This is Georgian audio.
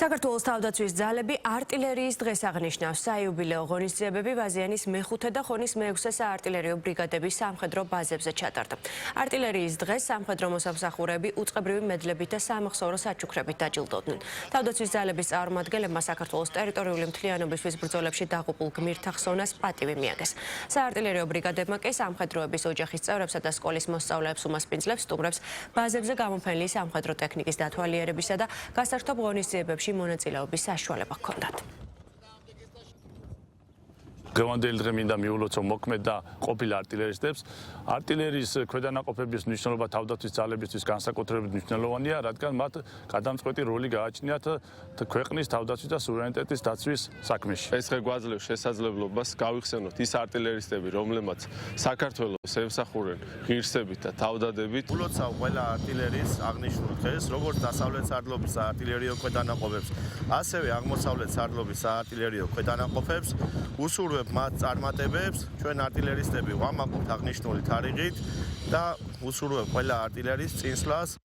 საქართველოს თავდაცვის ძალები არტილერიის დღეს აღნიშნავს. საიუბილეო ღონისძიებები ვაზიანის მეხუთე და ხონის მეექვსე საარტილერიო ბრიგადების სამხედრო ბაზებზე ჩატარდა. არტილერიის დღეს სამხედრო მოსამსახურეები უწყებრივი მედლებით და სამახსოვრო საჩუქრებით დაჯილდოვდნენ. თავდაცვის ძალების წარმომადგენლებმა საქართველოს ტერიტორიული მთლიანობისთვის ბრძოლებში დაღუპულ გმირთა ხსოვნას პატივი მიაგეს. საარტილერიო ბრიგადებმა კი სამხედროების ოჯახის წევრებსა და სკოლის მოსწავლეებს უმასპინძლებს სტუმრებს ბაზებზე გამოფენილი სამხედრო ტექნიკის დათვალიერებისა და გასართობ ღონისძიებებში მონაწილეობის საშუალება ჰქონდათ. Დღევანდელი დღე მინდა მიულოცო მოქმედ და ყოფილ არტილერისტებს. არტილერიის ქვედანაყოფების მნიშვნელობა თავდაცვის ძალებისთვის განსაკუთრებით მნიშვნელოვანია, რადგან მათ გადამწყვეტი როლი გააჩნიათ ქვეყნის თავდაცვის და სუვერენიტეტის დაცვის საქმეში. ეს ხე გვაძლევს შესაძლებლობას გავიხსენოთ ის არტილერისტები, რომლებმაც საქართველოს ემსახურენ ღირსებით და თავდადებით. ულოცავ ყველა არტილერიის აღნიშნულ დღეს, როგორც დასავლეთ სარდლობის საარტილერიო ქვედანაყოფებს, ასევე აღმოსავლეთ სარდლობის საარტილერიო ქვედანაყოფებს, უსურვებ მათ წარმატებებს, ჩვენ არტილერისტები ვამაყობთ აღნიშნული თარიღით და უსურვებ ყველა არტილერიის წინსვლას.